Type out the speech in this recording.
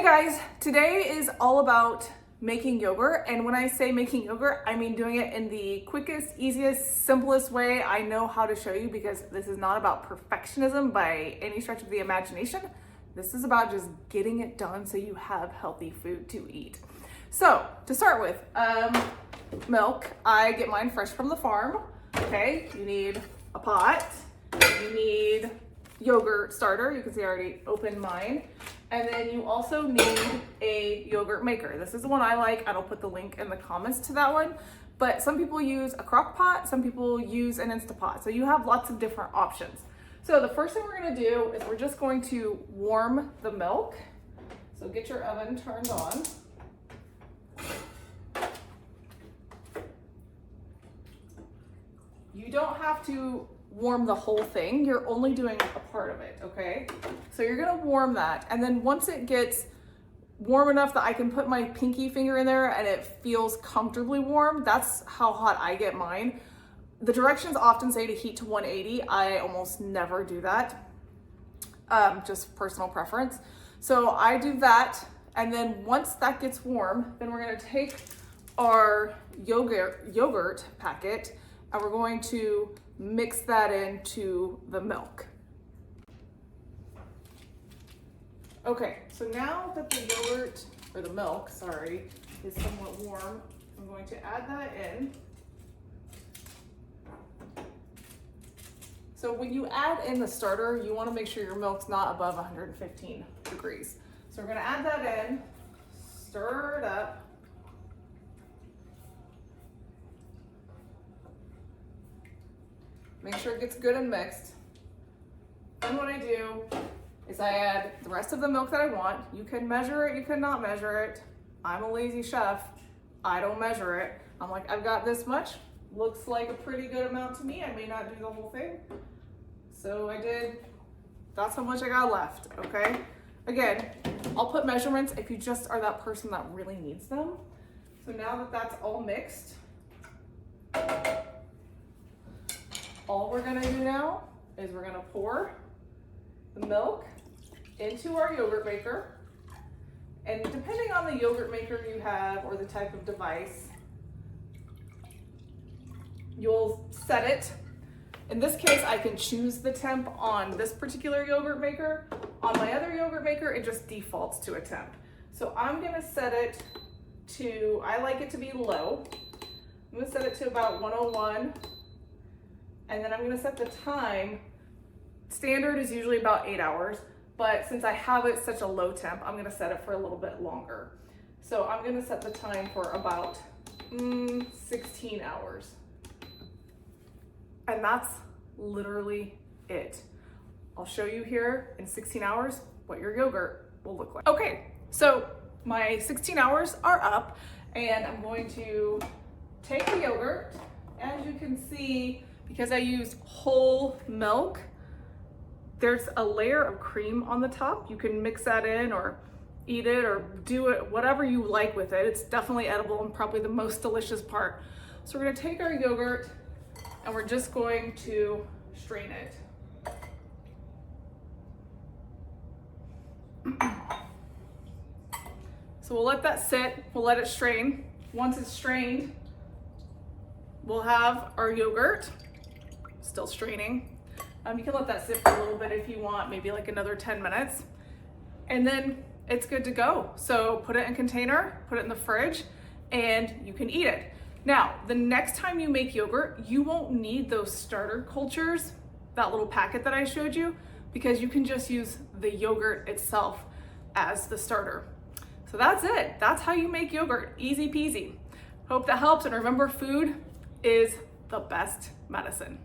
Hey guys, today is all about making yogurt, and when I say making yogurt, I mean doing it in the quickest, easiest, simplest way I know how to show you, because this is not about perfectionism by any stretch of the imagination. This is about just getting it done so you have healthy food to eat. So to start with, milk. I get mine fresh from the farm. Okay, you need a pot, you need yogurt starter. You can see I already opened mine. And then you also need a yogurt maker. This is the one I like. I'll put the link in the comments to that one. But some people use a crock pot, some people use an Instapot. So you have lots of different options. So the first thing we're gonna do is we're just going to warm the milk. So get your oven turned on. You don't have to warm the whole thing. You're only doing a part of it, okay? So you're gonna warm that, and then once it gets warm enough that I can put my pinky finger in there and it feels comfortably warm, that's how hot I get mine. The directions often say to heat to 180. I almost never do that, just personal preference. So I do that, and then once that gets warm, then we're gonna take our yogurt packet and we're going to mix that into the milk. Okay, so now that the yogurt, or the milk, sorry, is somewhat warm, I'm going to add that in. So when you add in the starter, you want to make sure your milk's not above 115 degrees. So we're going to add that in, stir it up. Make sure it gets good and mixed. Then what I do is I add the rest of the milk that I want. You can measure it, you cannot measure it. I'm a lazy chef. I don't measure it. I'm like, I've got this much. Looks like a pretty good amount to me. I may not do the whole thing. So I did, that's how much I got left, okay? Again, I'll put measurements if you just are that person that really needs them. So now that that's all mixed, all we're gonna do now is we're gonna pour the milk into our yogurt maker. And depending on the yogurt maker you have or the type of device, you'll set it. In this case, I can choose the temp on this particular yogurt maker. On my other yogurt maker, it just defaults to a temp. So I'm gonna set it to, I like it to be low. I'm gonna set it to about 101. And then I'm gonna set the time. Standard is usually about 8 hours, but since I have it such a low temp, I'm gonna set it for a little bit longer. So I'm gonna set the time for about 16 hours. And that's literally it. I'll show you here in 16 hours what your yogurt will look like. Okay, so my 16 hours are up, and I'm going to take the yogurt. As you can see, because I use whole milk, there's a layer of cream on the top. You can mix that in or eat it or do it, whatever you like with it. It's definitely edible and probably the most delicious part. So we're gonna take our yogurt and we're just going to strain it. So we'll let that sit, we'll let it strain. Once it's strained, we'll have our yogurt. Still straining. You can let that sit for a little bit if you want, maybe like another 10 minutes. And then it's good to go. So put it in a container, put it in the fridge, and you can eat it. Now, the next time you make yogurt, you won't need those starter cultures, that little packet that I showed you, because you can just use the yogurt itself as the starter. So that's it. That's how you make yogurt. Easy peasy. Hope that helps, and remember, food is the best medicine.